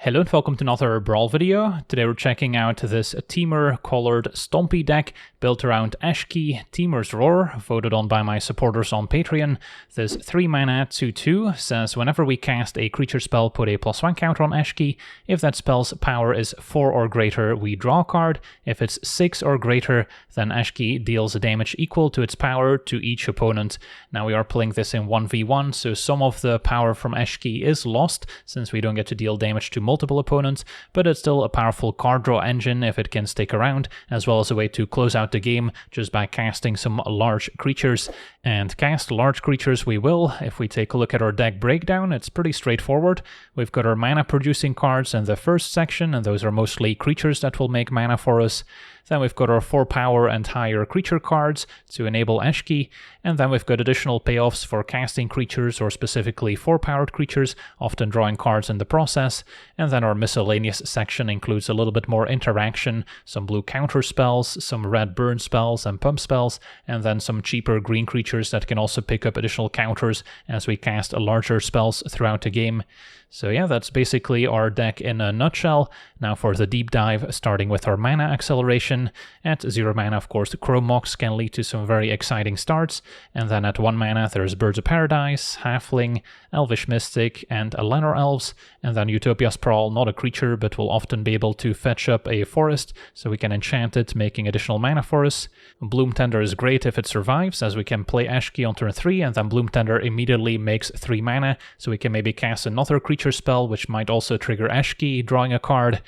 Hello and welcome to another Brawl video. Today we're checking out this Temur colored stompy deck built around Eshki, Temur's Roar, voted on by my supporters on Patreon. This 3 mana 2/2 says whenever we cast a creature spell, put a +1 counter on Eshki. If that spell's power is 4 or greater, we draw a card. If it's 6 or greater, then Eshki deals damage equal to its power to each opponent. Now we are playing this in 1v1, so some of the power from Eshki is lost since we don't get to deal damage to multiple opponents, but it's still a powerful card draw engine if it can stick around, as well as a way to close out the game just by casting some large creatures. And cast large creatures we will. If we take a look at our deck breakdown, it's pretty straightforward. We've got our mana producing cards in the first section, and those are mostly creatures that will make mana for us. Then we've got our 4 power and higher creature cards to enable Eshki, and then we've got additional payoffs for casting creatures or specifically 4-powered creatures, often drawing cards in the process. And then our miscellaneous section includes a little bit more interaction, some blue counter spells, some red burn spells and pump spells, and then some cheaper green creatures that can also pick up additional counters as we cast larger spells throughout the game. So yeah, that's basically our deck in a nutshell. Now for the deep dive, starting with our mana acceleration. At 0 mana, of course, the Chrome Mox can lead to some very exciting starts. And then at 1 mana, there's Birds of Paradise, Halfling, Elvish Mystic, and Lanor Elves. And then Utopia's Sprawl, not a creature, but will often be able to fetch up a forest, so we can enchant it, making additional mana for us. Bloom Tender is great if it survives, as we can play Eshki on turn 3, and then Bloom Tender immediately makes 3 mana, so we can maybe cast another creature spell, which might also trigger Eshki, drawing a card.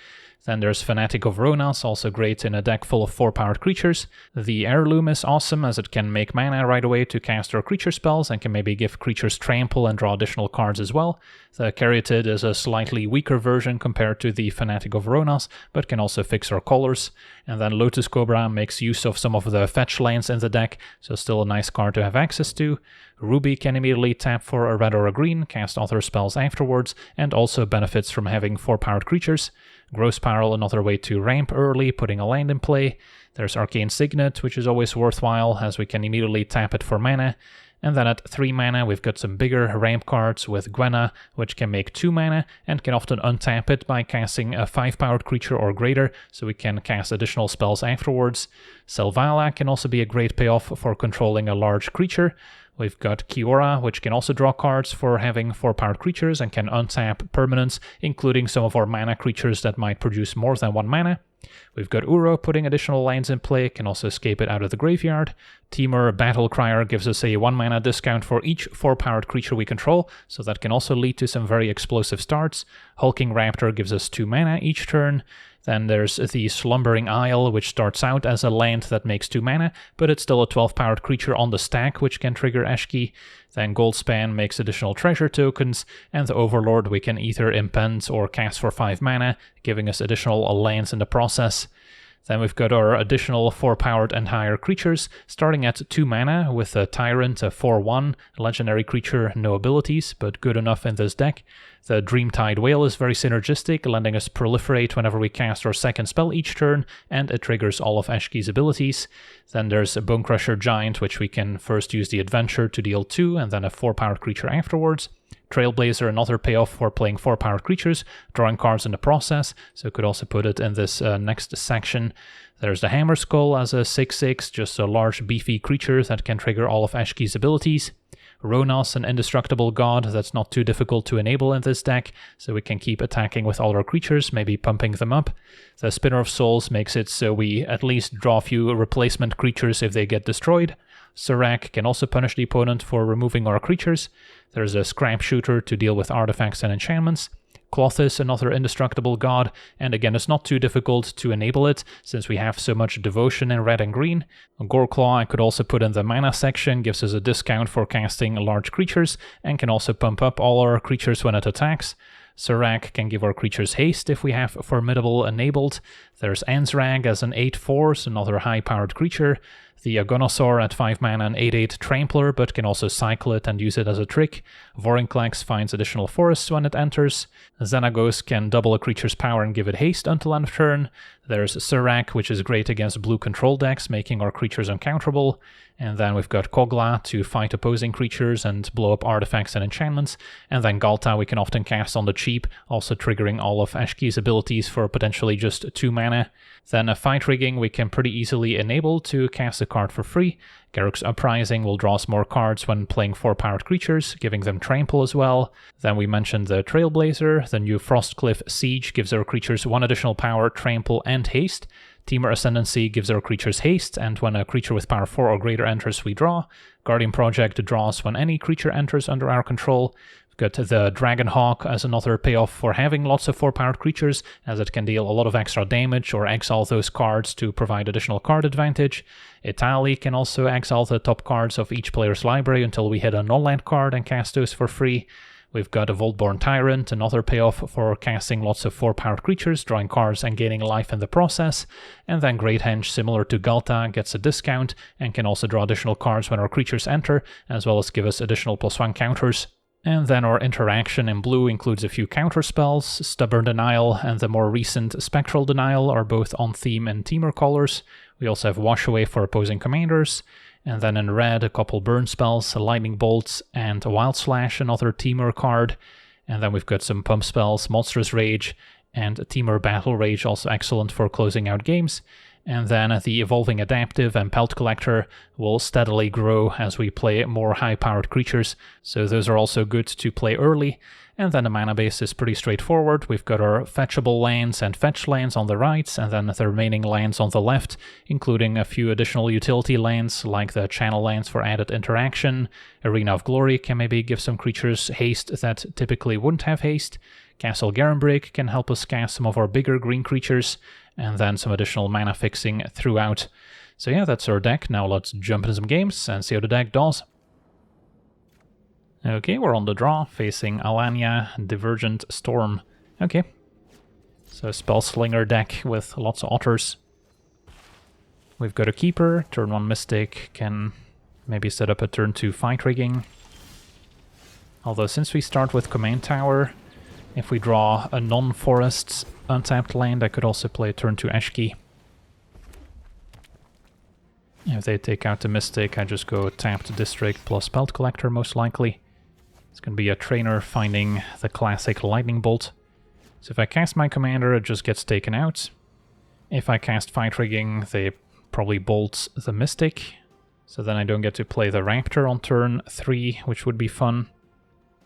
Then there's Fanatic of Ravenous, also great in a deck full of 4-powered creatures. The Heirloom is awesome as it can make mana right away to cast our creature spells and can maybe give creatures trample and draw additional cards as well. The Caryatid is a slightly weaker version compared to the Fanatic of Ravenous, but can also fix our colors. And then Lotus Cobra makes use of some of the fetch lands in the deck, so still a nice card to have access to. Ruby can immediately tap for a red or a green, cast other spells afterwards, and also benefits from having 4-powered creatures. Gross Spiral, another way to ramp early, putting a land in play. There's Arcane Signet, which is always worthwhile, as we can immediately tap it for mana. And then at 3 mana, we've got some bigger ramp cards with Gwenna, which can make 2 mana, and can often untap it by casting a 5-powered creature or greater, so we can cast additional spells afterwards. Selvala can also be a great payoff for controlling a large creature. We've got Kiora, which can also draw cards for having 4-powered creatures and can untap permanents, including some of our mana creatures that might produce more than 1 mana. We've got Uro putting additional lands in play, can also escape it out of the graveyard. Temur Battle Crier gives us a 1 mana discount for each 4-powered creature we control, so that can also lead to some very explosive starts. Hulking Raptor gives us 2 mana each turn. Then there's the Slumbering Isle, which starts out as a land that makes 2 mana, but it's still a 12-powered creature on the stack, which can trigger Eshki. Then Goldspan makes additional treasure tokens, and the Overlord we can either impend or cast for 5 mana, giving us additional lands in the process. Then we've got our additional 4-powered and higher creatures, starting at 2 mana with a Tyrant, a 4/1, legendary creature, no abilities, but good enough in this deck. The Dreamtide Whale is very synergistic, letting us proliferate whenever we cast our second spell each turn, and it triggers all of Eshki's abilities. Then there's a Bonecrusher Giant, which we can first use the Adventure to deal 2, and then a 4-powered creature afterwards. Trailblazer, another payoff for playing 4-powered creatures, drawing cards in the process, so could also put it in this next section. There's the Hammer Skull as a 6/6, just a large beefy creature that can trigger all of Eshki's abilities. Ronos, an indestructible god that's not too difficult to enable in this deck, so we can keep attacking with all our creatures, maybe pumping them up. The Spinner of Souls makes it so we at least draw a few replacement creatures if they get destroyed. Surak can also punish the opponent for removing our creatures. There's a Scrap Shooter to deal with artifacts and enchantments. Clothis, another indestructible god, and again it's not too difficult to enable it since we have so much devotion in red and green. Goreclaw I could also put in the mana section, gives us a discount for casting large creatures, and can also pump up all our creatures when it attacks. Surak can give our creatures haste if we have Formidable enabled. There's Ansrag as an 8/4, another high-powered creature. The Agonosaur at 5 mana and 8/8 Trampler, but can also cycle it and use it as a trick. Vorinclex finds additional forests when it enters. Xenagos can double a creature's power and give it haste until end of turn. There's Surak, which is great against blue control decks, making our creatures uncounterable. And then we've got Kogla to fight opposing creatures and blow up artifacts and enchantments. And then Galta we can often cast on the cheap, also triggering all of Eshki's abilities for potentially just 2 mana. Then a Fight Rigging we can pretty easily enable to cast a card for free. Garruk's Uprising will draw us more cards when playing 4-powered creatures, giving them trample as well. Then we mentioned the Trailblazer. The new Frostcliff Siege gives our creatures 1 additional power, trample, and haste. Temur Ascendancy gives our creatures haste, and when a creature with power 4 or greater enters, we draw. Guardian Project draws when any creature enters under our control. We've got the Dragonhawk as another payoff for having lots of 4-powered creatures, as it can deal a lot of extra damage or exile those cards to provide additional card advantage. Itali can also exile the top cards of each player's library until we hit a non-land card and cast those for free. We've got a Voltborn Tyrant, another payoff for casting lots of 4-powered creatures, drawing cards and gaining life in the process. And then Great Henge, similar to Galta, gets a discount and can also draw additional cards when our creatures enter, as well as give us additional +1 counters. And then our interaction in blue includes a few counter spells. Stubborn Denial and the more recent Spectral Denial are both on theme in Temur colors. We also have Wash Away for opposing commanders. And then in red, a couple burn spells, Lightning Bolts, and a Wild Slash, another Temur card. And then we've got some pump spells, Monstrous Rage, and Temur Battle Rage, also excellent for closing out games. And then the Evolving Adaptive and Pelt Collector will steadily grow as we play more high-powered creatures, so those are also good to play early. And then the mana base is pretty straightforward. We've got our fetchable lands and fetch lands on the right, and then the remaining lands on the left, including a few additional utility lands, like the channel lands for added interaction. Arena of Glory can maybe give some creatures haste that typically wouldn't have haste. Castle Garenbrig can help us cast some of our bigger green creatures, and then some additional mana fixing throughout. So yeah, that's our deck. Now let's jump into some games and see how the deck does. Okay, we're on the draw, facing Alania, Divergent, Storm. Okay. So Spellslinger deck with lots of otters. We've got a Keeper, turn 1 Mystic, can maybe set up a turn 2 Fight Rigging. Although since we start with Command Tower, if we draw a non-forest untapped land, I could also play turn 2 Eshki. If they take out the Mystic, I just go tapped District plus Pelt Collector most likely. It's going to be a trainer finding the classic Lightning Bolt. So if I cast my commander, it just gets taken out. If I cast Fight Rigging, they probably bolt the Mystic. So then I don't get to play the Raptor on turn 3, which would be fun.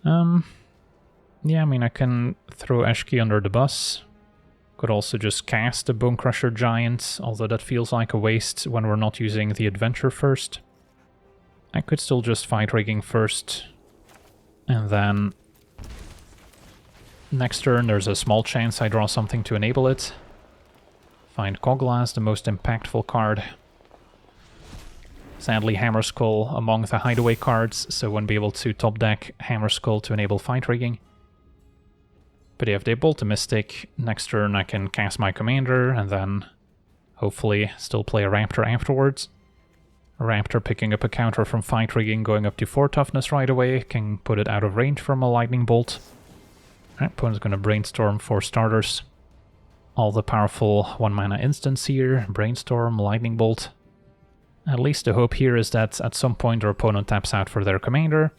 Yeah, I mean, I can throw Eshki under the bus. Could also just cast the Bonecrusher Giant, although that feels like a waste when we're not using the Adventure first. I could still just Fight Rigging first. And then next turn there's a small chance I draw something to enable it. Find Kogla as the most impactful card. Sadly, Hammerskull among the hideaway cards, so won't be able to top deck Hammerskull to enable Fight Rigging. But yeah, if they bolt a Mystic, next turn I can cast my commander and then hopefully still play a Raptor afterwards. A Raptor picking up a counter from Fight Rigging, going up to 4 toughness right away, can put it out of range from a Lightning Bolt. Opponent's going to Brainstorm for starters. All the powerful 1 mana instants here, Brainstorm, Lightning Bolt. At least the hope here is that at some point our opponent taps out for their commander.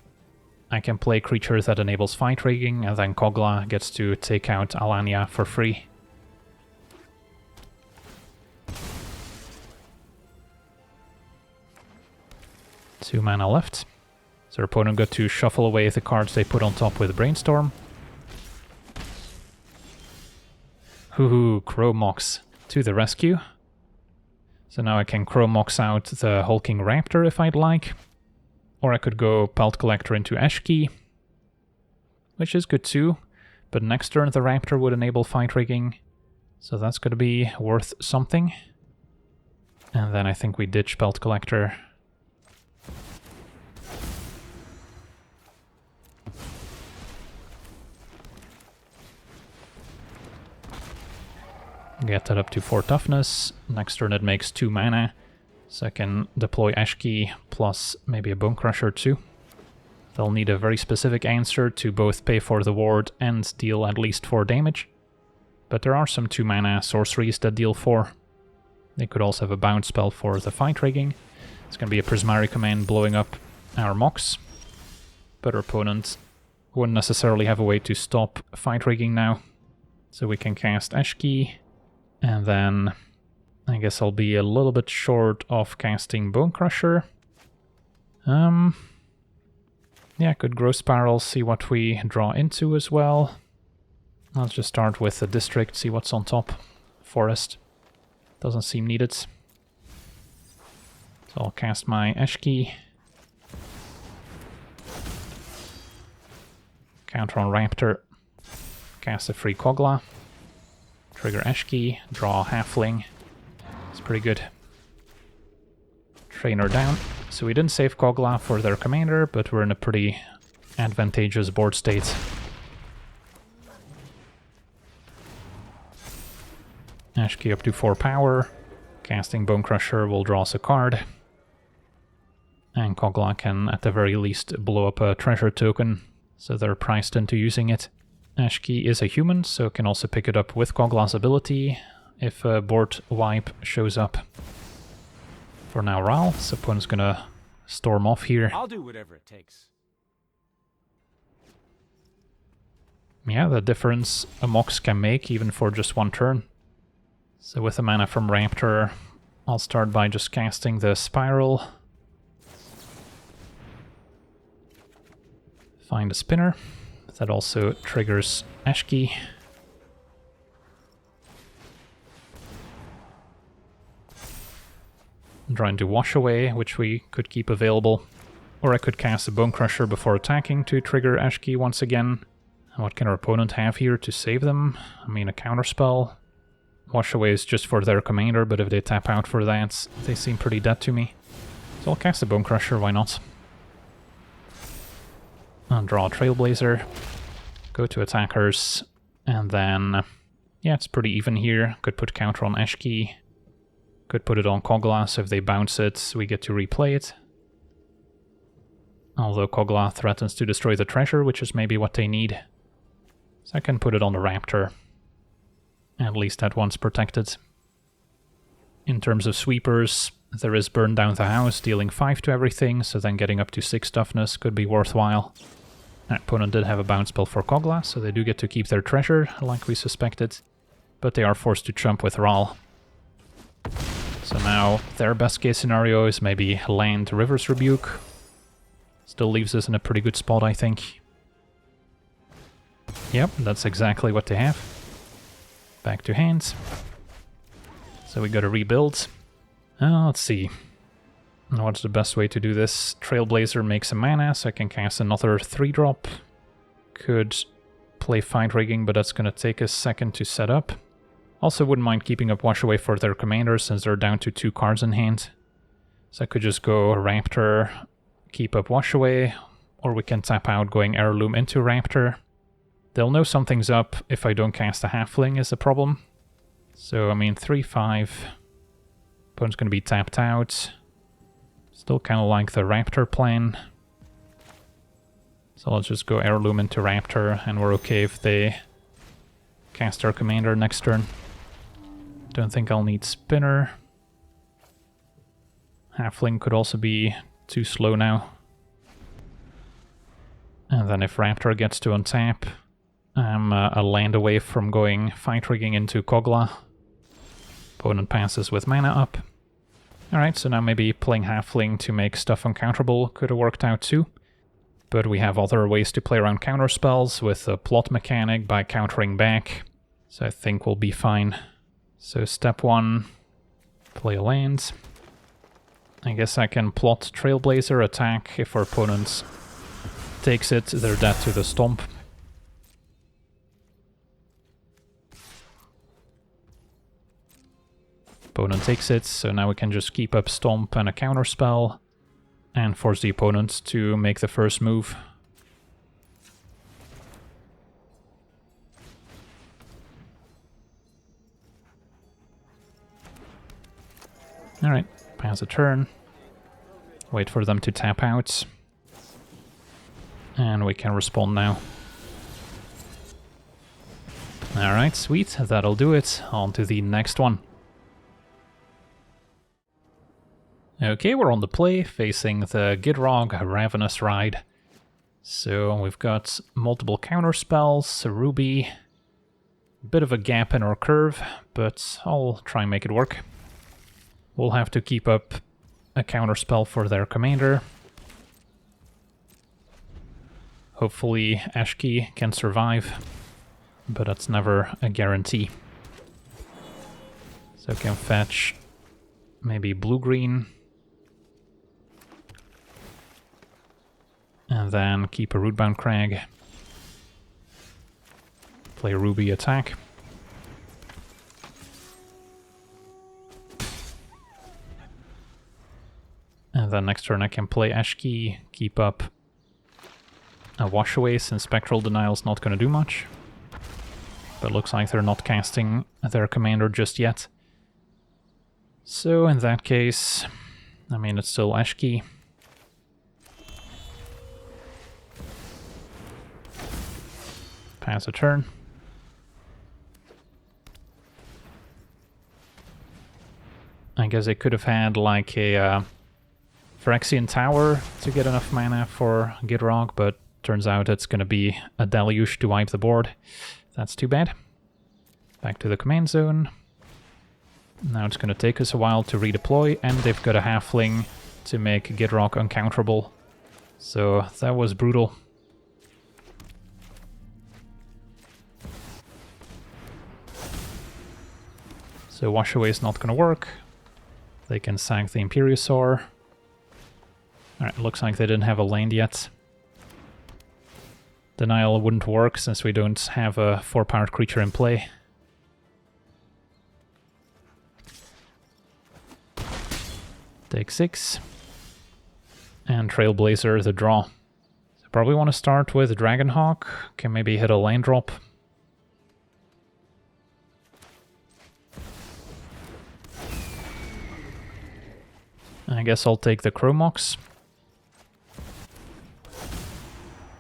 I can play creatures that enables Fight Rigging, and then Kogla gets to take out Alania for free. Two mana left. So our opponent got to shuffle away the cards they put on top with Brainstorm. Hoo-hoo, Cromox to the rescue. So now I can Cromox out the Hulking Raptor if I'd like. Or I could go Pelt Collector into Eshki, which is good too. But next turn the Raptor would enable Fight Rigging, so that's going to be worth something. And then I think we ditch Pelt Collector. Get that up to 4 toughness. Next turn it makes 2 mana. So I can deploy Eshki plus maybe a Bone Crusher too. They'll need a very specific answer to both pay for the ward and deal at least 4 damage. But there are some 2 mana sorceries that deal 4. They could also have a bounce spell for the fight rigging. It's going to be a Prismari command blowing up our mocks. But our opponent wouldn't necessarily have a way to stop fight rigging now. So we can cast Eshki, and then I guess I'll be a little bit short of casting Bone Crusher. Yeah, I could Grow Spiral, see what we draw into as well. Let's just start with the district, see what's on top. Forest. Doesn't seem needed. So I'll cast my Eshki. Counter on Raptor. Cast a free Kogla. Trigger Eshki. Draw Halfling. It's pretty good. Trainer down. So we didn't save Kogla for their commander, but we're in a pretty advantageous board state. Eshki up to 4 power. Casting Bone Crusher will draw us a card. And Kogla can at the very least blow up a treasure token, so they're priced into using it. Eshki is a human, so can also pick it up with Kogla's ability if a board wipe shows up. For now, Ral, so opponent's gonna storm off here. I'll do whatever it takes. Yeah, the difference a Mox can make even for just 1 turn. So with the mana from Raptor, I'll start by just casting the Spiral. Find a spinner. That also triggers Eshki. Draw into Wash Away, which we could keep available. Or I could cast a Bone Crusher before attacking to trigger Eshki once again. And what can our opponent have here to save them? I mean, a counterspell. Wash Away is just for their commander, but if they tap out for that, they seem pretty dead to me. So I'll cast a Bone Crusher, why not? And draw a Trailblazer. Go to attackers. And then, yeah, it's pretty even here. Could put counter on Eshki. Could put it on Kogla, so if they bounce it, we get to replay it. Although Kogla threatens to destroy the treasure, which is maybe what they need. So I can put it on the Raptor. At least that one's protected. In terms of sweepers, there is Burn Down the House, dealing 5 to everything, so then getting up to 6 toughness could be worthwhile. Our opponent did have a bounce spell for Kogla, so they do get to keep their treasure, like we suspected. But they are forced to jump with Ral. So now their best case scenario is maybe land River's Rebuke. Still leaves us in a pretty good spot, I think. Yep, that's exactly what they have. Back to hand. So we gotta rebuild. Let's see. What's the best way to do this? Trailblazer makes a mana, so I can cast another 3-drop. Could play Fight Rigging, but that's gonna take a second to set up. Also wouldn't mind keeping up Wash Away for their commander, since they're down to 2 cards in hand. So I could just go Raptor, keep up Wash Away, or we can tap out going Heirloom into Raptor. They'll know something's up if I don't cast a Halfling is the problem. So, I mean, 3-5. Opponent's going to be tapped out. Still kind of like the Raptor plan. So let's just go Heirloom into Raptor, and we're okay if they cast our commander next turn. Don't think I'll need Spinner. Halfling could also be too slow now. And then if Raptor gets to untap, I'm a land away from going Fight Rigging into Kogla. Opponent passes with mana up. Alright, so now maybe playing Halfling to make stuff uncounterable could have worked out too. But we have other ways to play around counterspells with a plot mechanic by countering back. So I think we'll be fine. So step 1, play a land. I guess I can plot Trailblazer, attack. If our opponent takes it, they're dead to the Stomp. Opponent takes it, so now we can just keep up Stomp and a counterspell, and force the opponent to make the first move. Alright, Pass a turn. Wait for them to tap out. And we can respond now. Alright, sweet. That'll do it. On to the next one. Okay, we're on the play, facing the Gitrog Ravenous ride. So we've got multiple counter spells, a ruby, a bit of a gap in our curve, but I'll try and make it work. We'll have to keep up a counter spell for their commander. Hopefully Eshki can survive, but that's never a guarantee. So I can fetch maybe blue-green. And then keep a Rootbound Crag. Play Ruby attack. And then next turn I can play Eshki, keep up a Wash Away since Spectral Denial's not going to do much. But looks like they're not casting their commander just yet. So in that case, I mean it's still Eshki. Pass a turn. I guess I could have had like a Phyrexian Tower to get enough mana for Gitrog, but turns out it's going to be a deluge to wipe the board. That's too bad. Back to the command zone. Now it's going to take us a while to redeploy, and they've got a halfling to make Gitrog uncounterable. So that was brutal. So Wash Away is not going to work. They can sack the Imperiosaur. Alright, looks like they didn't have a land yet. Denial wouldn't work since we don't have a 4-powered creature in play. Take 6. And Trailblazer the draw. So probably want to start with Dragonhawk. Can maybe hit a land drop. I guess I'll take the Chromox.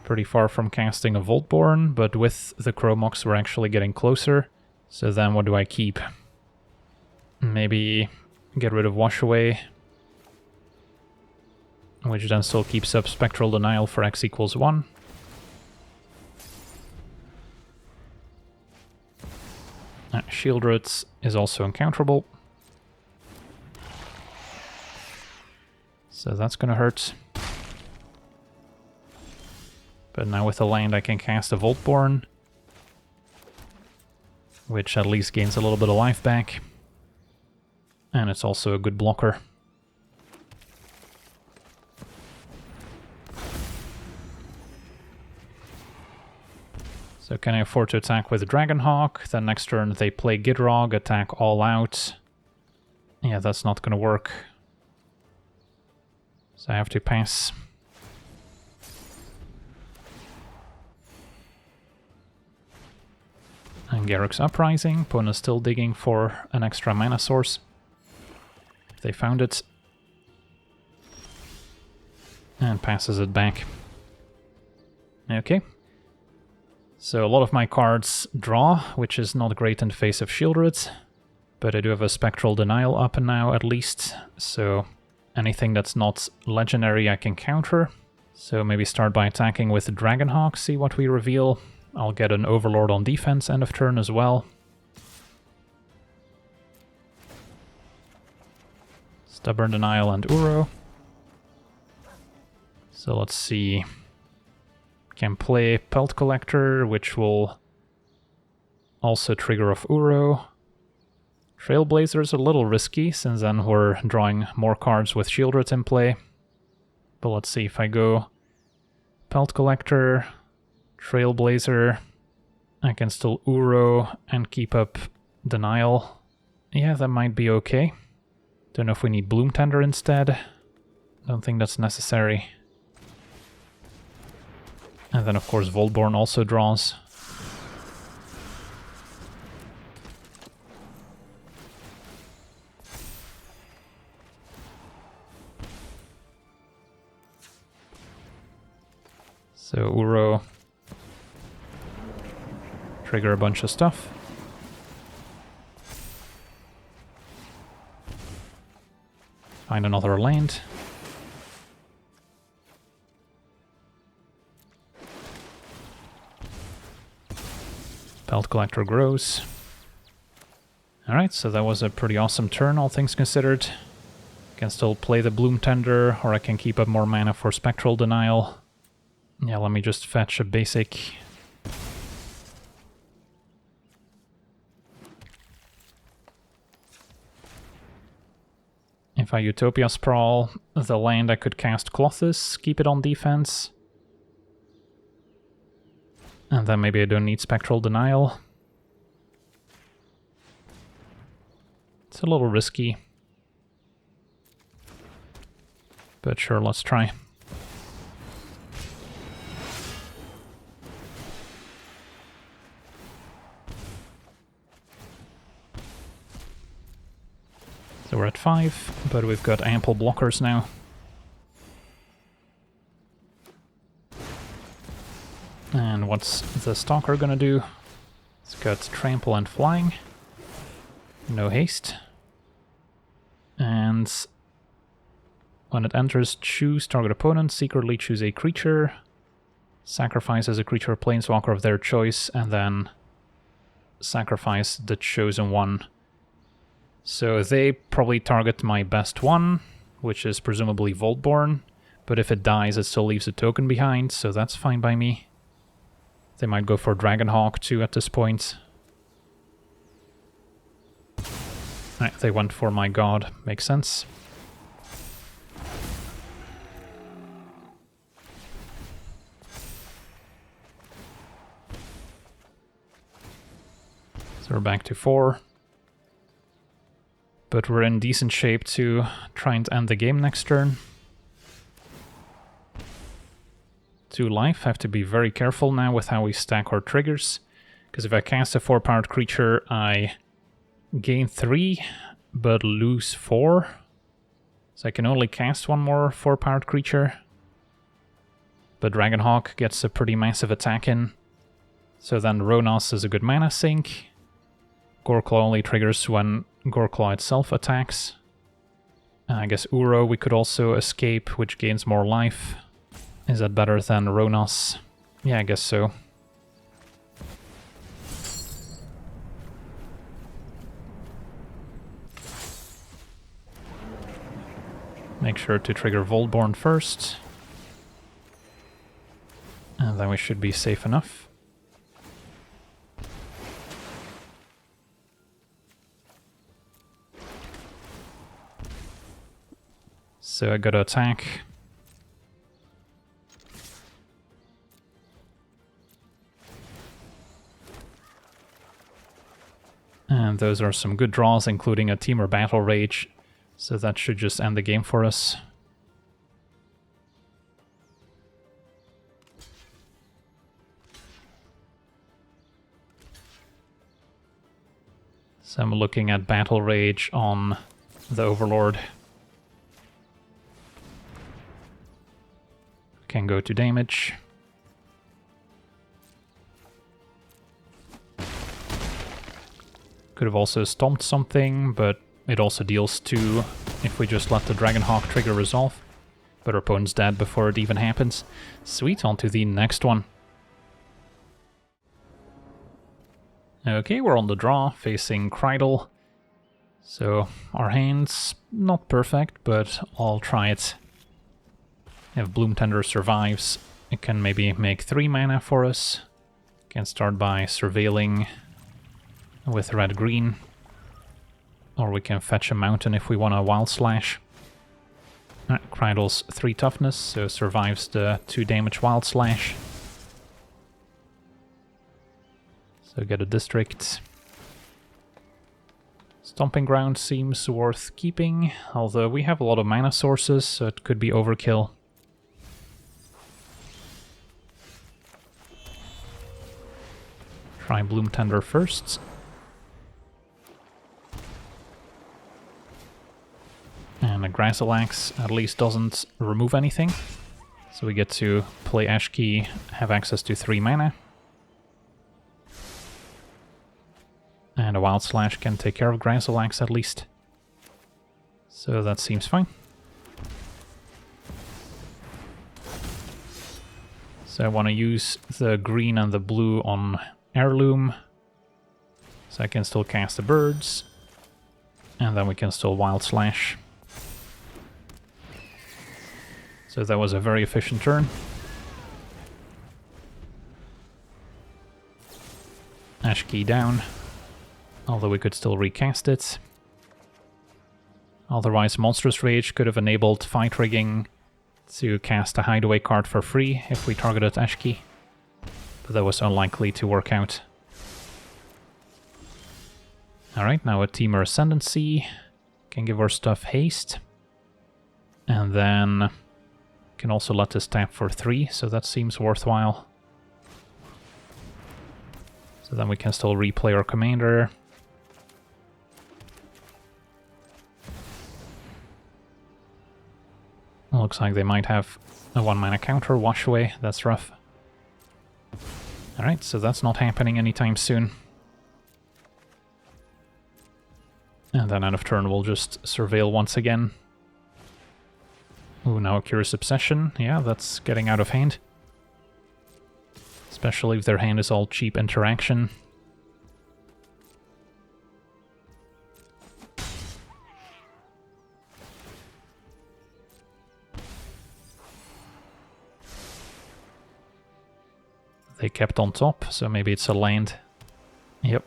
Pretty far from casting a Voltborn, but with the Chromox we're actually getting closer. So then what do I keep? Maybe get rid of Wash Away, which then still keeps up Spectral Denial for x equals 1. Shieldred is also uncounterable. So that's gonna hurt. But now with the land I can cast a Voltborn, which at least gains a little bit of life back. And it's also a good blocker. So can I afford to attack with Dragonhawk? Then next turn they play Gitrog, attack all out. Yeah, that's not gonna work. So I have to pass. And Garruk's Uprising. Opponent's still digging for an extra mana source. They found it. And passes it back. Okay. So a lot of my cards draw, which is not great in the face of Shieldred. But I do have a Spectral Denial up and now at least. So anything that's not legendary I can counter. So maybe start by attacking with Dragonhawk, see what we reveal. I'll get an Overlord on defense end of turn as well. Stubborn Denial and Uro. So let's see. Can play Pelt Collector, which will also trigger off Uro. Trailblazer is a little risky, since then we're drawing more cards with Shieldred in play. But let's see if I go Pelt Collector, Trailblazer, I can still Uro and keep up Denial. Yeah, that might be okay. Don't know if we need Bloom Tender instead. Don't think that's necessary. And then of course Voltborn also draws. Trigger a bunch of stuff. Find another land. Belt Collector grows. Alright, so that was a pretty awesome turn, all things considered. Can still play the Bloom Tender, or I can keep up more mana for Spectral Denial. Yeah, let me just fetch a basic. If I Utopia Sprawl the land, I could cast Colossus, keep it on defense. And then maybe I don't need Spectral Denial. It's a little risky. But sure, let's try. So we're at 5, but we've got ample blockers now. And what's the Stalker gonna do? It's got Trample and Flying. No haste. And when it enters, choose target opponent, secretly choose a creature, sacrifice as a creature planeswalker of their choice, and then sacrifice the chosen one. So they probably target my best one, which is presumably Voltborn, but if it dies it still leaves a token behind, so that's fine by me. They might go for Dragonhawk too at this point. Right, they went for my god, makes sense. So we're back to 4. But we're in decent shape to try and end the game next turn. 2 life, have to be very careful now with how we stack our triggers. Because if I cast a 4-powered creature, I gain 3, but lose 4. So I can only cast 1 more 4-powered creature. But Dragonhawk gets a pretty massive attack in. So then Ravenous is a good mana sink. Goreclaw only triggers when Goreclaw itself attacks. I guess Uro we could also escape, which gains more life. Is that better than Ravenous? Yeah, I guess so. Make sure to trigger Voltborn first. And then we should be safe enough. So I gotta attack. And those are some good draws, including a Temur Battle Rage. So that should just end the game for us. So I'm looking at Battle Rage on the Overlord. Can go to damage. Could have also stomped something, but it also deals 2 if we just let the Dragonhawk trigger resolve. But our opponent's dead before it even happens. Sweet, on to the next one. Okay, we're on the draw, facing Krydle. So our hand's not perfect, but I'll try it. If Bloom Tender survives, it can maybe make 3 mana for us. Can start by surveilling with red-green. Or we can fetch a mountain if we want a Wild Slash. Krydle's 3 toughness, so survives the 2 damage Wild Slash. So get a district. Stomping Ground seems worth keeping, although we have a lot of mana sources, so it could be overkill. Try Bloom Tender first. And a Grassel Axe at least doesn't remove anything. So we get to play Eshki, have access to 3 mana. And a Wild Slash can take care of Grazzleaxe at least. So that seems fine. So I want to use the green and the blue on Heirloom. So I can still cast the birds. And then we can still Wild Slash. So that was a very efficient turn. Eshki down. Although we could still recast it. Otherwise, Monstrous Rage could have enabled Fight Rigging to cast a Hideaway card for free if we targeted Eshki. But that was unlikely to work out. Alright, now a Temur Ascendancy. Can give our stuff haste. And then can also let this tap for 3, so that seems worthwhile. So then we can still replay our commander. Looks like they might have a 1-mana counter, Wash Away, that's rough. Alright, so that's not happening anytime soon. And then end of turn we'll just Surveil once again. Ooh, now a Curious Obsession. Yeah, that's getting out of hand. Especially if their hand is all cheap interaction. They kept on top, so maybe it's a land. Yep.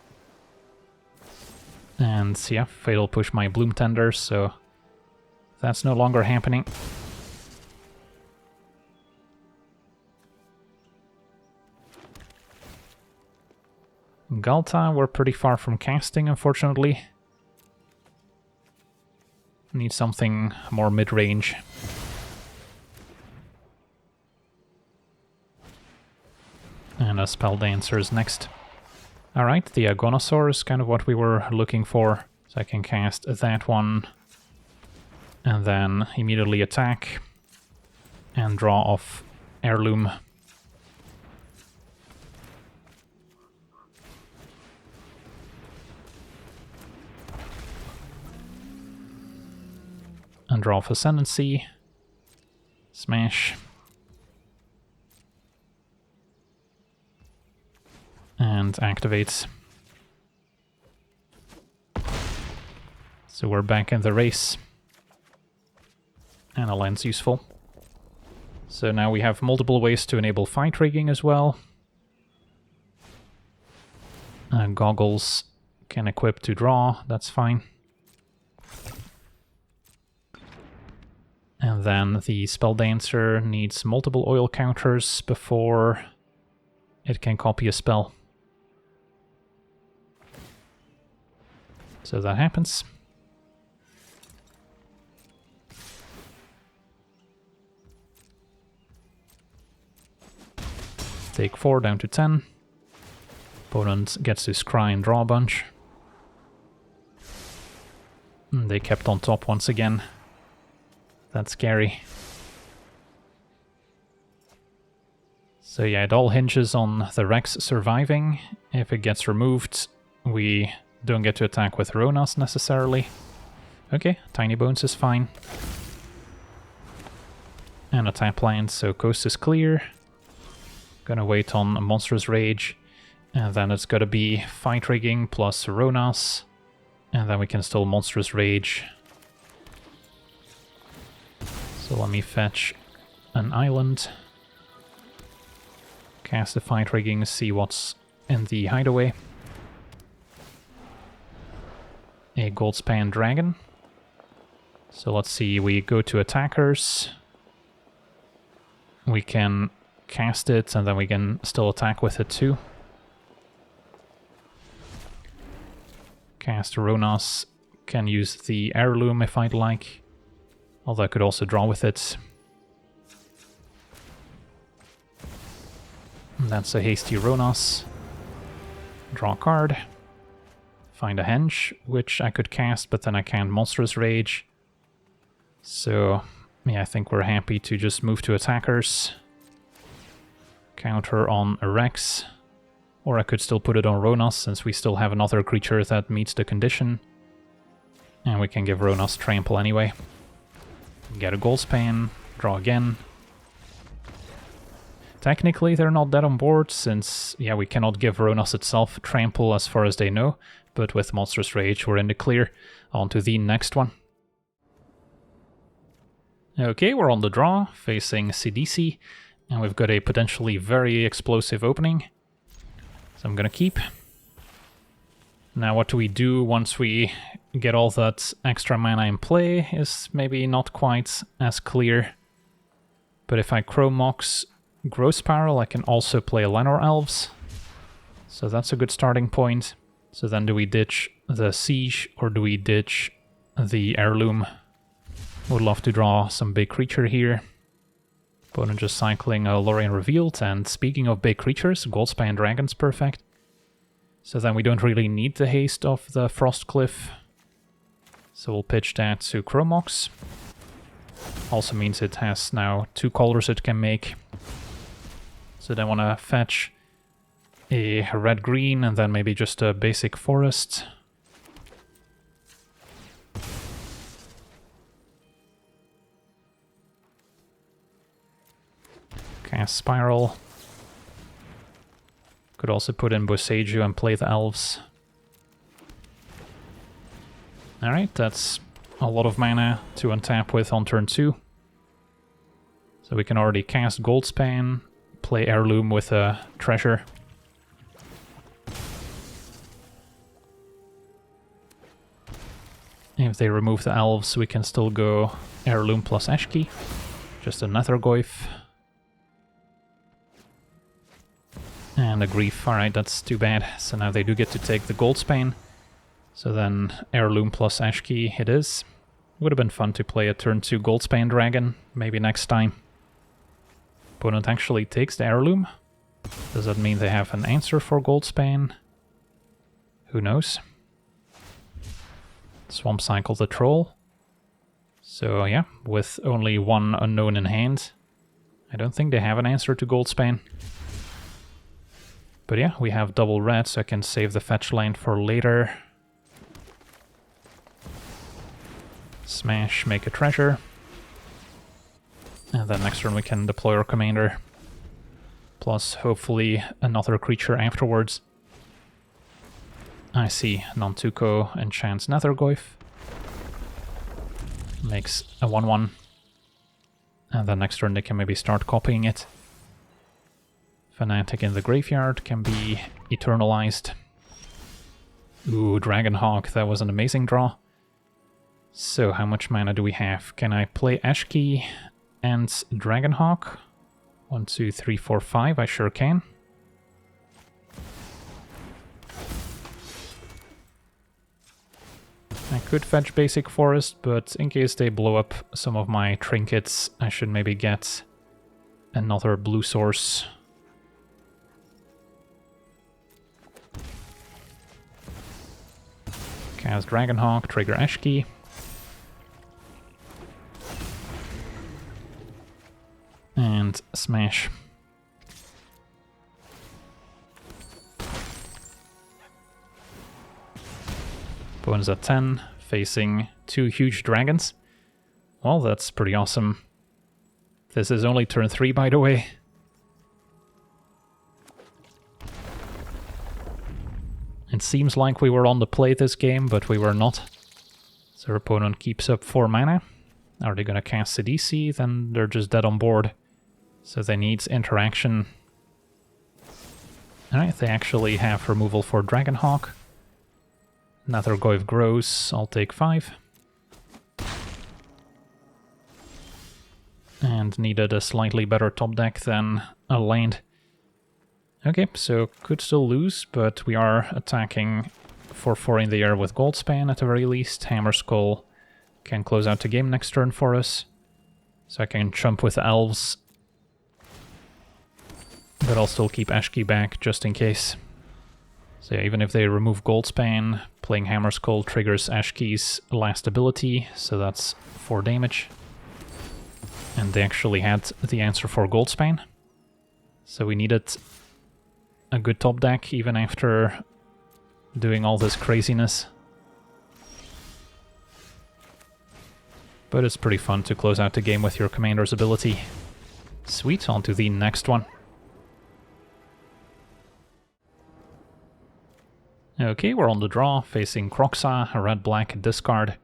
And yeah, Fatal Push my Bloom Tender, so that's no longer happening. Galta, we're pretty far from casting, unfortunately. Need something more mid-range. And a Spell Dancer is next. Alright, the Agonosaur is kind of what we were looking for. So I can cast that one. And then immediately attack. And draw off Heirloom. And draw off Ascendancy. Smash. And activates. So we're back in the race. And a land's useful. So now we have multiple ways to enable Fight Rigging as well. Goggles can equip to draw, that's fine. And then the Spell Dancer needs multiple oil counters before it can copy a spell. So that happens. Take 4 down to 10. Opponent gets to scry and draw a bunch. They kept on top once again. That's scary. So yeah, it all hinges on the Rex surviving. If it gets removed, we don't get to attack with Ravenous necessarily. Okay, Tiny Bones is fine. And a tap land, so Coast is clear. Gonna wait on a Monstrous Rage. And then it's gotta be Fight Rigging plus Ravenous. And then we can still Monstrous Rage. So let me fetch an island. Cast the Fight Rigging, see what's in the hideaway. A Goldspan Dragon. So let's see, we go to attackers. We can cast it and then we can still attack with it too. Cast Ravenous, can use the Heirloom if I'd like. Although I could also draw with it. That's a hasty Ravenous. Draw a card. Find a Henge, which I could cast, but then I can't Monstrous Rage. So, yeah, I think we're happy to just move to attackers. Counter on a Rex. Or I could still put it on Ravenous, since we still have another creature that meets the condition. And we can give Ravenous trample anyway. Get a Goldspan, draw again. Technically they're not dead on board, since, yeah, we cannot give Ravenous itself trample as far as they know. But with Monstrous Rage we're in the clear. On to the next one. Okay, we're on the draw, facing Sidisi. And we've got a potentially very explosive opening. So I'm gonna keep. Now what do we do once we get all that extra mana in play is maybe not quite as clear. But if I Chrome Mox Growth Spiral, I can also play Lenor Elves. So that's a good starting point. So then do we ditch the Siege or do we ditch the Heirloom? Would love to draw some big creature here. Opponent just cycling a Lorien Revealed, and speaking of big creatures, Goldspan Dragon's perfect. So then we don't really need the haste of the Frostcliff. So we'll pitch that to Chrome Mox. Also means it has now 2 colors it can make. So then I want to fetch a red-green and then maybe just a basic forest. Cast Spiral. Could also put in Boseiju and play the elves. Alright, that's a lot of mana to untap with on turn 2. So we can already cast Goldspan, play Heirloom with a treasure. If they remove the elves, we can still go Heirloom plus Eshki. Just a Nethergoyf. And a Grief. Alright, that's too bad. So now they do get to take the Goldspan. So then Heirloom plus Eshki it is. Would have been fun to play a turn 2 Goldspan Dragon. Maybe next time. Opponent actually takes the Heirloom. Does that mean they have an answer for Goldspan? Who knows? Swamp Cycle the Troll. So yeah, with only 1 unknown in hand, I don't think they have an answer to Goldspan. But yeah, we have double red, so I can save the fetch land for later. Smash, make a treasure. And then next turn we can deploy our commander. Plus, hopefully, another creature afterwards. I see, Nantuko enchants Nethergoyf. Makes a 1-1. And then next turn they can maybe start copying it. Fanatic in the graveyard can be eternalized. Ooh, Dragonhawk, that was an amazing draw. So how much mana do we have? Can I play Eshki and Dragonhawk? 1, 2, 3, 4, 5, I sure can. I could fetch Basic Forest, but in case they blow up some of my trinkets, I should maybe get another blue source. Cast Dragonhawk, trigger Eshki. And smash. Opponent's at 10, facing 2 huge dragons. Well, that's pretty awesome. This is only turn 3, by the way. It seems like we were on the play this game, but we were not. So our opponent keeps up 4 mana. Are they gonna cast Sidisi? Then they're just dead on board. So they need interaction. Alright, they actually have removal for Dragonhawk. Nethergoyf grows, I'll take 5. And needed a slightly better top deck than a land. Okay, so could still lose, but we are attacking for 4 in the air with Goldspan at the very least. Hammerskull can close out the game next turn for us. So I can chump with elves. But I'll still keep Eshki back just in case. So yeah, even if they remove Goldspan, playing Hammerskull triggers Eshki's last ability, so that's 4 damage. And they actually had the answer for Goldspan. So we needed a good top deck even after doing all this craziness. But it's pretty fun to close out the game with your commander's ability. Sweet, on to the next one. Okay, we're on the draw, facing Kroxa, a red-black discard.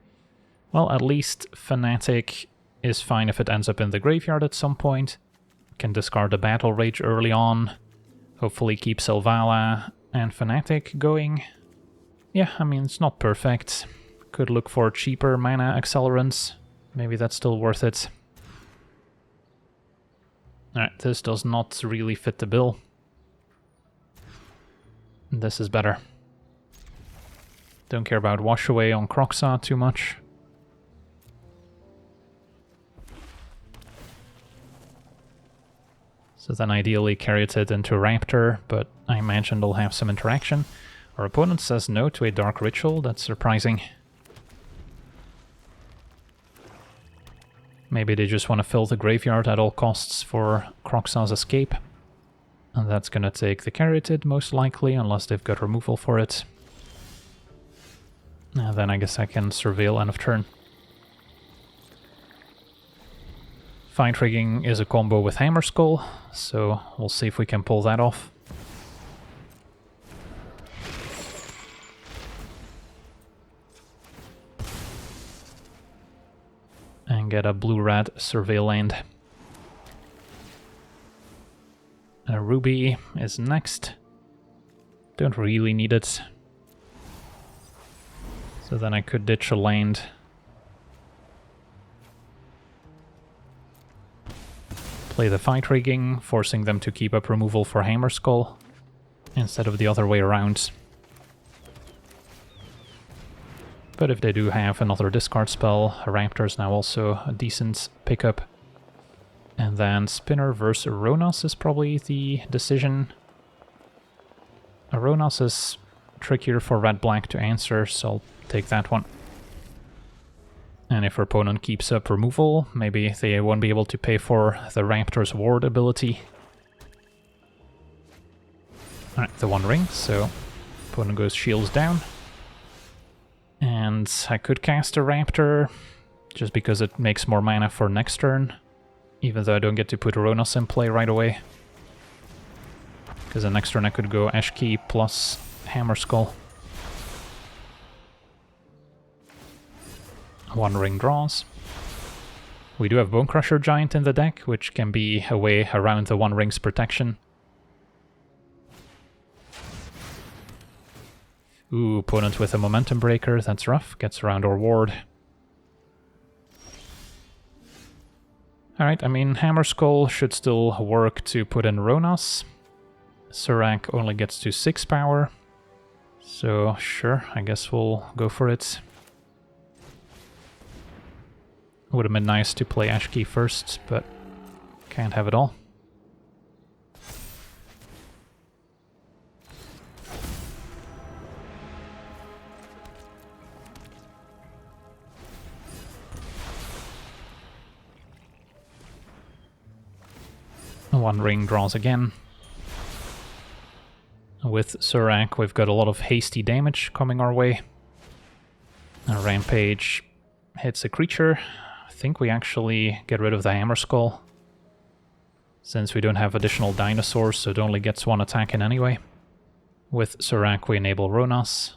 Well, at least Fanatic is fine if it ends up in the graveyard at some point. Can discard the Battle Rage early on. Hopefully keep Selvala and Fanatic going. Yeah, I mean, it's not perfect. Could look for cheaper mana accelerants. Maybe that's still worth it. Alright, this does not really fit the bill. This is better. Don't care about Wash Away on Kroxa too much. So then ideally carries it into Raptor, but I imagine they'll have some interaction. Our opponent says no to a Dark Ritual, that's surprising. Maybe they just want to fill the graveyard at all costs for Kroxa's escape. And that's gonna take the Caryatid most likely, unless they've got removal for it. And then I guess I can surveil end of turn. Fight Rigging is a combo with Hammer Skull, so we'll see if we can pull that off. And get a blue-red surveil land. A Ruby is next. Don't really need it. So then I could ditch a land. Play the Fight Rigging, forcing them to keep up removal for Hammer Skull, instead of the other way around. But if they do have another discard spell, a Raptor is now also a decent pickup. And then Spinner versus Aronas is probably the decision. Aronas is trickier for red-black to answer, so I'll take that one. And if our opponent keeps up removal, maybe they won't be able to pay for the Raptor's Ward ability. Alright, the One Ring, so opponent goes shields down. And I could cast a Raptor, just because it makes more mana for next turn, even though I don't get to put Aronas in play right away. Because the next turn I could go Eshki plus Hammer Skull. One Ring draws. We do have Bone Crusher Giant in the deck, which can be a way around the One Ring's protection. Ooh, opponent with a Momentum Breaker, that's rough, gets around our ward. Alright, I mean, Hammer Skull should still work to put in Ronas. Surak only gets to 6 power, so sure, I guess we'll go for it. Would have been nice to play Eshki first, but can't have it all. One Ring draws again. With Surak, we've got a lot of hasty damage coming our way. A Rampage hits a creature. I think we actually get rid of the Hammer Skull, since we don't have additional dinosaurs, so it only gets one attack in anyway. With Surak, we enable Ronas.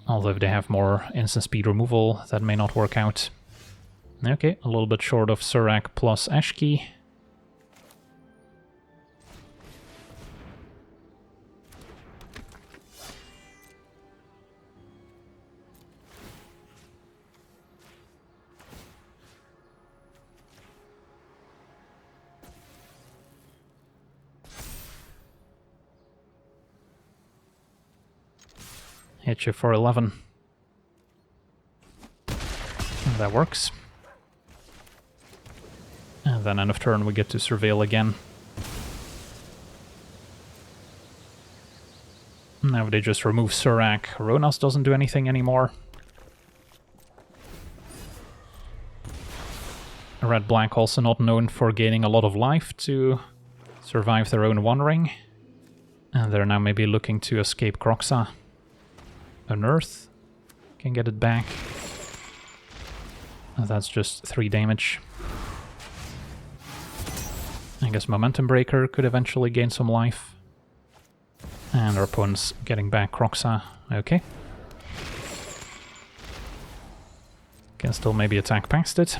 Although if they have more instant speed removal, that may not work out. Okay, a little bit short of Surak plus Eshki. Hit you for 11. That works. And then end of turn we get to surveil again. Now they just remove Surak. Ronas doesn't do anything anymore. Red-black also not known for gaining a lot of life to survive their own wandering. And they're now maybe looking to escape Kroxa. Unearth. Can get it back. And that's just 3 damage. I guess Momentum Breaker could eventually gain some life. And our opponent's getting back Kroxa. Okay. Can still maybe attack past it.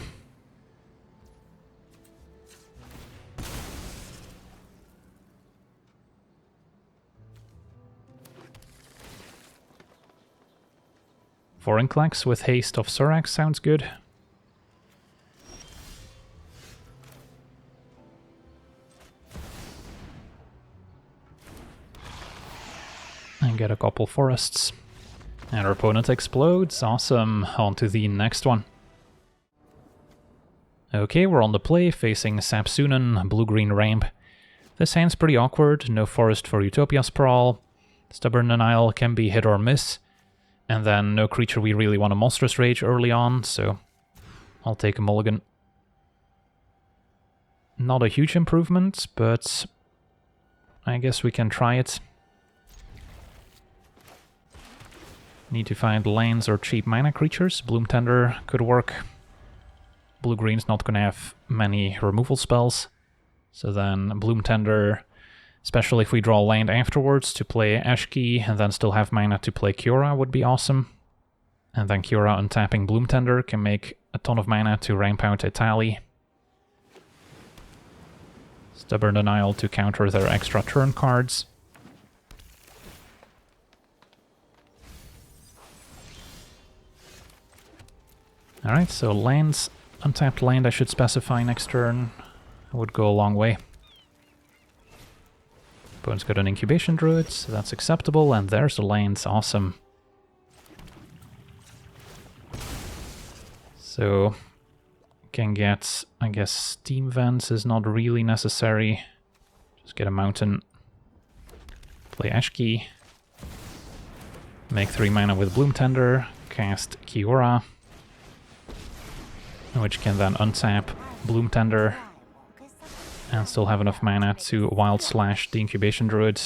Vorinclex with Haste of Zorak sounds good. And get a couple forests. And our opponent explodes. Awesome. On to the next one. Okay, we're on the play, facing Sab-Sunen, blue-green ramp. This hand's pretty awkward. No forest for Utopia Sprawl. Stubborn Denial can be hit or miss. And then no creature we really want a Monstrous Rage early on, so I'll take a mulligan. Not a huge improvement, but I guess we can try it. Need to find lands or cheap mana creatures. Bloom Tender could work. Blue-green's not gonna have many removal spells, so then Bloom Tender, especially if we draw land afterwards to play Eshki and then still have mana to play Kiora, would be awesome. And then Kiora untapping Bloom Tender can make a ton of mana to ramp out Etali. Stubborn Denial to counter their extra turn cards. Alright, so lands, untapped land I should specify next turn. Would go a long way. Opponent's got an Incubation Druid, so that's acceptable, and there's the lands, awesome. So, can get, I guess, Steam Vents is not really necessary. Just get a mountain, play Eshki, make 3 mana with Bloom Tender, cast Kiora, which can then untap Bloom Tender, and still have enough mana to Wild Slash the Incubation Druid.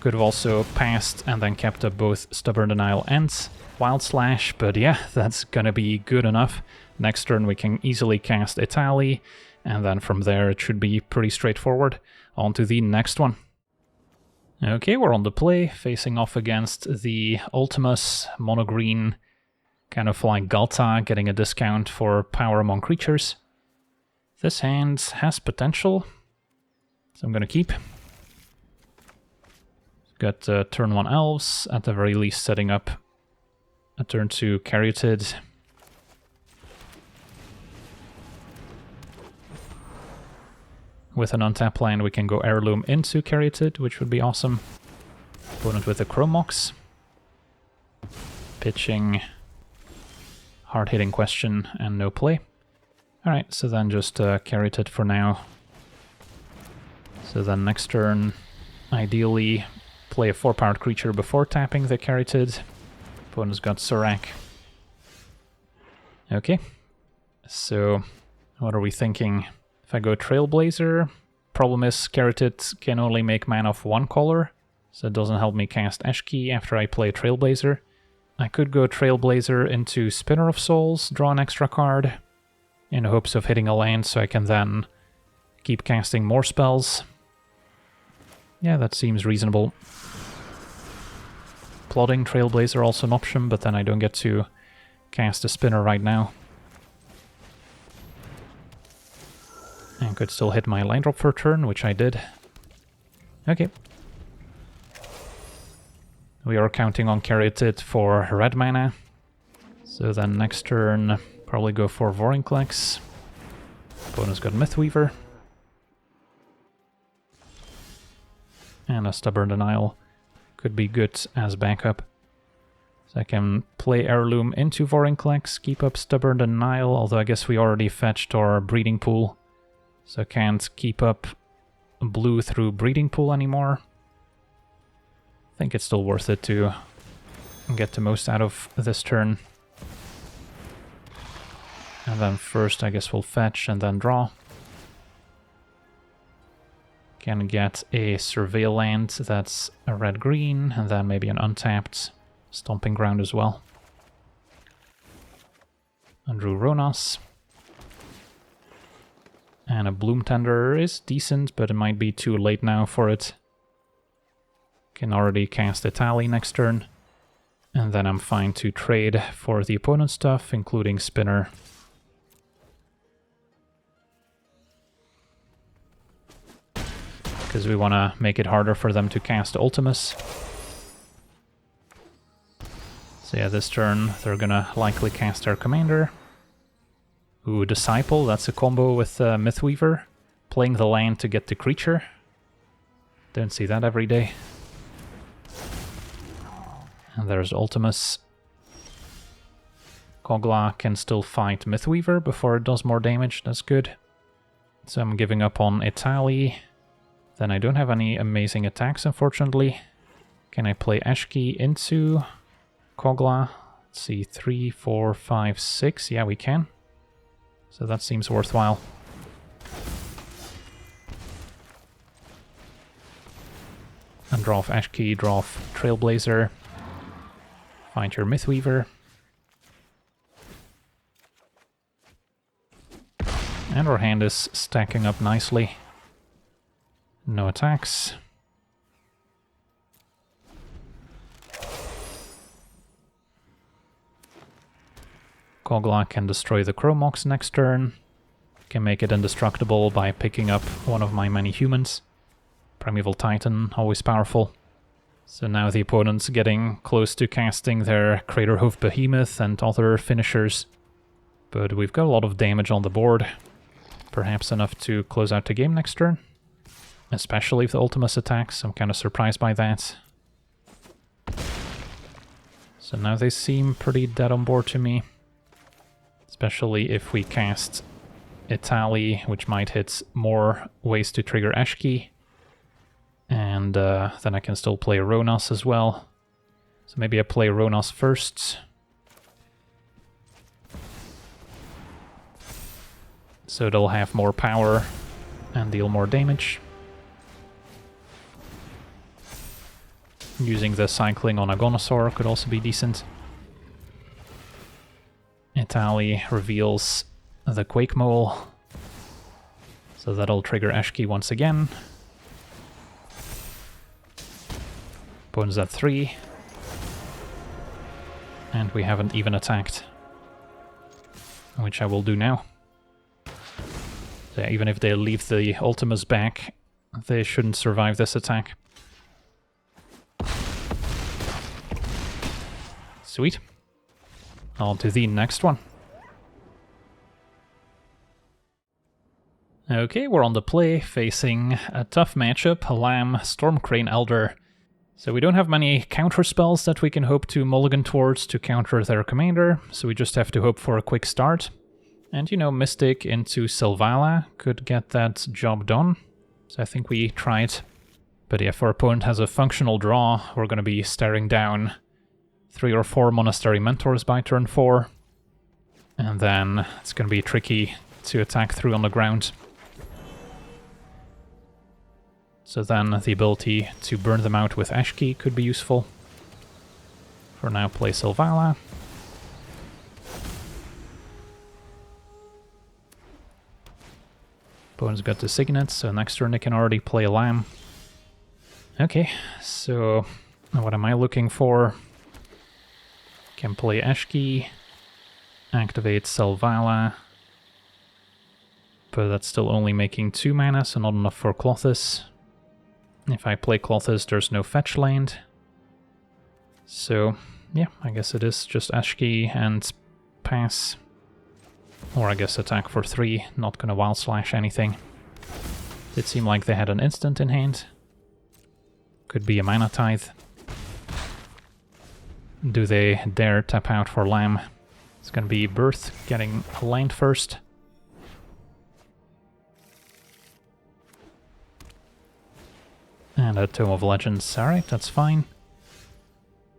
Could have also passed and then kept up both Stubborn Denial and Wild Slash, but yeah, that's gonna be good enough. Next turn we can easily cast Etali, and then from there it should be pretty straightforward. On to the next one. Okay, we're on the play, facing off against the Ultimus, mono-green, kind of like Galta, getting a discount for power among creatures. This hand has potential, so I'm gonna keep. Got turn 1 Elves, at the very least setting up a turn 2 Caryatid. With an untapped land we can go Heirloom into Caryatid, which would be awesome. Opponent with a Chromox. Pitching, hard-hitting question and no play. Alright, so then just Caryatid for now. So then next turn, ideally play a 4-powered creature before tapping the Caryatid. Opponent's got Zorak. Okay, so what are we thinking? If I go Trailblazer, problem is Caryatid can only make mana of 1 color, so it doesn't help me cast Eshki after I play Trailblazer. I could go Trailblazer into Spinner of Souls, draw an extra card, in hopes of hitting a land so I can then keep casting more spells. Yeah, that seems reasonable. Plotting Trailblazer also an option, but then I don't get to cast a Spinner right now. And could still hit my land drop for a turn, which I did. Okay. We are counting on Caryatid for red mana. So then next turn, probably go for Vorinclex. Opponent's got Mythweaver. And a Stubborn Denial could be good as backup. So I can play Heirloom into Vorinclex, keep up Stubborn Denial, although I guess we already fetched our Breeding Pool. So I can't keep up blue through Breeding Pool anymore. I think it's still worth it to get the most out of this turn. And then first I guess we'll fetch and then draw. Can get a surveil land that's a red-green, and then maybe an untapped stomping ground as well. Andrew Ronas. And a Bloom Tender is decent, but it might be too late now for it. Can already cast Italy next turn. And then I'm fine to trade for the opponent's stuff, including Spinner. Because we want to make it harder for them to cast Ultimus. So yeah, this turn they're gonna likely cast their commander. Ooh, Disciple, that's a combo with Mythweaver. Playing the land to get the creature. Don't see that every day. And there's Ultimus. Kogla can still fight Mythweaver before it does more damage, that's good. So I'm giving up on Italy. Then I don't have any amazing attacks, unfortunately. Can I play Eshki into Kogla? Let's see, 3, 4, 5, 6. Yeah, we can. So that seems worthwhile. And draw off Eshki, draw off Trailblazer. Find your Mythweaver. And our hand is stacking up nicely. No attacks. Kogla can destroy the Chromox next turn. Can make it indestructible by picking up one of my many humans. Primeval Titan, always powerful. So now the opponent's getting close to casting their Craterhoof Behemoth and other finishers. But we've got a lot of damage on the board. Perhaps enough to close out the game next turn. Especially if the Ultimus attacks, I'm kind of surprised by that. So now they seem pretty dead on board to me. Especially if we cast Italy, which might hit more ways to trigger Eshki. And then I can still play Ronas as well. So maybe I play Ronas first. So they'll have more power and deal more damage. Using the cycling on Agonosaur could also be decent. Italy reveals the Quake Mole. So that'll trigger Eshki once again. Opponent's at 3. And we haven't even attacked. Which I will do now. So even if they leave the Ultimus back, they shouldn't survive this attack. Sweet. On to the next one. Okay, we're on the play, facing a tough matchup, Lamb, Stormcrane Elder. So we don't have many counter spells that we can hope to mulligan towards to counter their commander, so we just have to hope for a quick start. And you know, Mystic into Sylvala could get that job done. So I think we try it. But if our opponent has a functional draw, we're going to be staring down 3 or 4 Monastery Mentors by turn 4. And then it's going to be tricky to attack through on the ground. So then the ability to burn them out with Eshki could be useful. For now, play Sylvala. Opponent's got the Signet, so next turn they can already play Lamb. Okay, so what am I looking for? Can play Eshki, activate Sylvala, but that's still only making 2 mana, so not enough for Klothys. If I play Klothys, there's no fetch land. So, yeah, I guess it is just Eshki and pass. Or I guess attack for 3, not gonna Wild Slash anything. Did seem like they had an instant in hand. Could be a Mana Tithe. Do they dare tap out for Lamb? It's gonna be Birth getting a land first. And a Tome of Legends, alright, that's fine.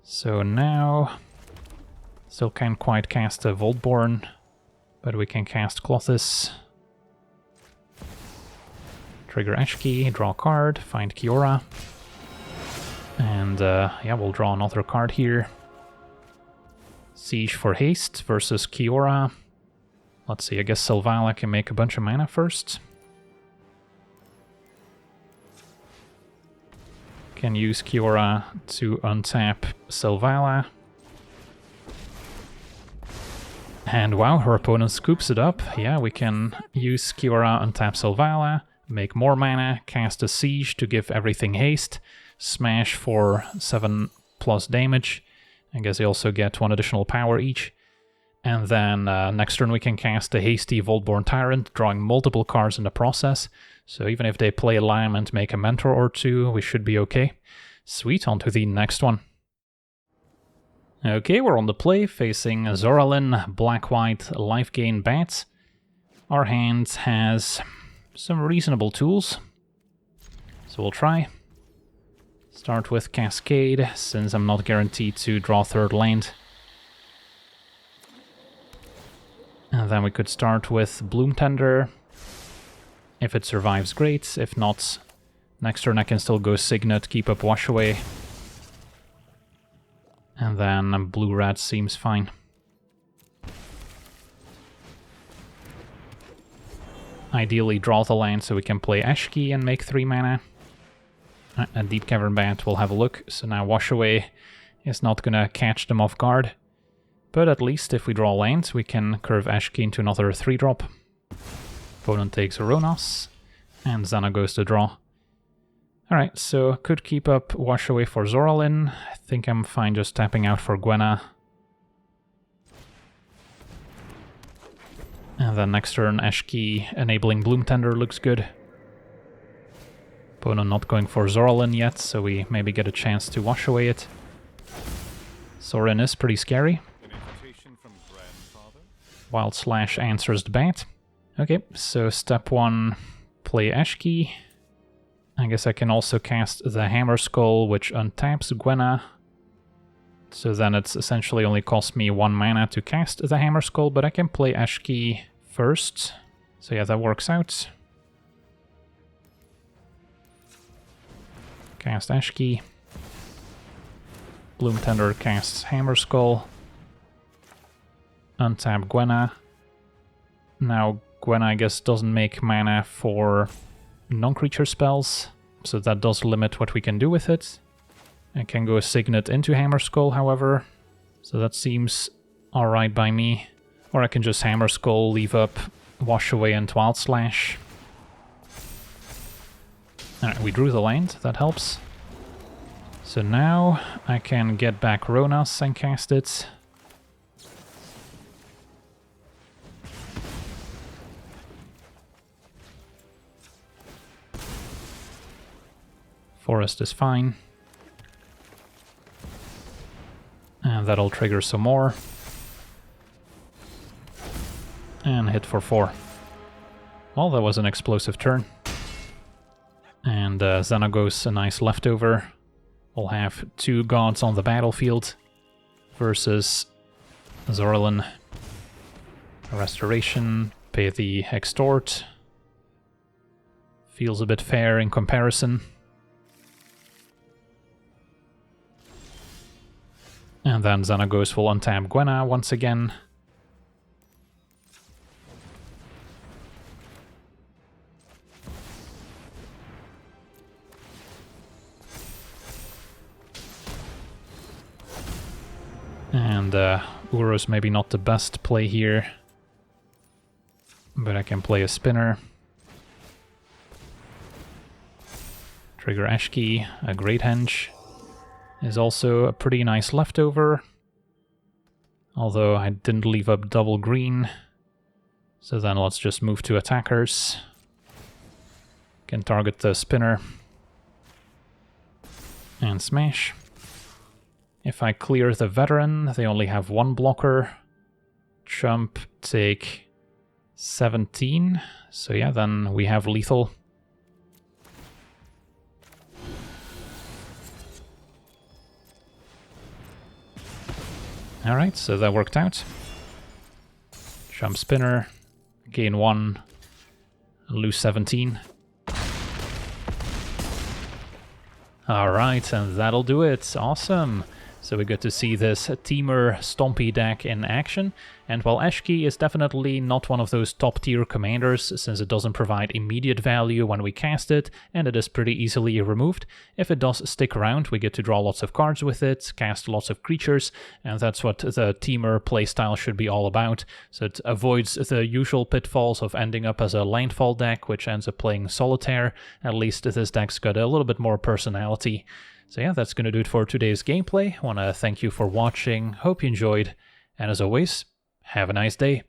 So now... Still can't quite cast a Voltborn, but we can cast Klothys. Trigger Eshki, draw a card, find Kiora. And yeah, we'll draw another card here. Siege for haste versus Kiora. Let's see, I guess Selvala can make a bunch of mana first. Can use Kiora to untap Selvala. And wow, her opponent scoops it up. Yeah, we can use Kiora, untap Selvala, make more mana, cast a Siege to give everything haste, smash for 7+ damage. I guess they also get 1 additional power each. And then next turn we can cast a hasty Voltborn Tyrant, drawing multiple cards in the process. So even if they play Lamb and make a Mentor or 2, we should be okay. Sweet, on to the next one. Okay, we're on the play, facing Zoraline, Black-White, Life Gain Bats. Our hand has some reasonable tools, so we'll try. Start with Cascade, since I'm not guaranteed to draw 3rd land. And then we could start with Bloom Tender. If it survives, great. If not, next turn I can still go Signet, keep up Wash Away. And then Blue-Red seems fine. Ideally draw the land so we can play Eshki and make 3 mana. A Deep Cavern Bat will have a look, so now Wash Away is not gonna catch them off guard. But at least if we draw land, we can curve Eshki into another 3-drop. Opponent takes Ravenous, and Zana goes to draw. Alright, so could keep up Wash Away for Zoraline. I think I'm fine just tapping out for Gwenna. And then next turn, Eshki enabling Bloom Tender looks good. Opponent not going for Zoraline yet, so we maybe get a chance to Wash Away it. Zoraline is pretty scary. Wild Slash answers the bat. Okay, so step 1, play Eshki. I guess I can also cast the Hammer Skull, which untaps Gwenna. So then it's essentially only cost me 1 mana to cast the Hammer Skull, but I can play Eshki first. So yeah, that works out. Cast Eshki. Bloom Tender casts Hammer Skull. Untap Gwenna. Now Gwenna, I guess, doesn't make mana for non-creature spells, so that does limit what we can do with it. I can go Signet into Hammer Skull, however, so that seems alright by me. Or I can just Hammer Skull, leave up Wash Away and Wild Slash. Alright, we drew the land, that helps. So now I can get back Ravenous and cast it. Forest is fine. And that'll trigger some more. And hit for 4. Well, that was an explosive turn. And Xenagos, a nice leftover. We'll have 2 gods on the battlefield versus Zoraline. Restoration, pay the Extort. Feels a bit fair in comparison. And then Xenagos will untap Gwenna once again. And Uro's maybe not the best play here, but I can play a Spinner. Trigger Eshki, a Great Henge. Is also a pretty nice leftover, although I didn't leave up double green, so then let's just move to attackers. Can target the Spinner and smash. If I clear the Veteran, they only have 1 blocker. Chump, take 17, so yeah, then we have lethal. Alright, so that worked out. Jump Spinner, gain 1, lose 17. Alright, and that'll do it. Awesome. So we get to see this Temur stompy deck in action, and while Eshki is definitely not one of those top tier commanders, since it doesn't provide immediate value when we cast it, and it is pretty easily removed, if it does stick around we get to draw lots of cards with it, cast lots of creatures, and that's what the Temur playstyle should be all about. So it avoids the usual pitfalls of ending up as a landfall deck, which ends up playing solitaire. At least this deck's got a little bit more personality. So yeah, that's going to do it for today's gameplay. I want to thank you for watching, hope you enjoyed, and as always, have a nice day.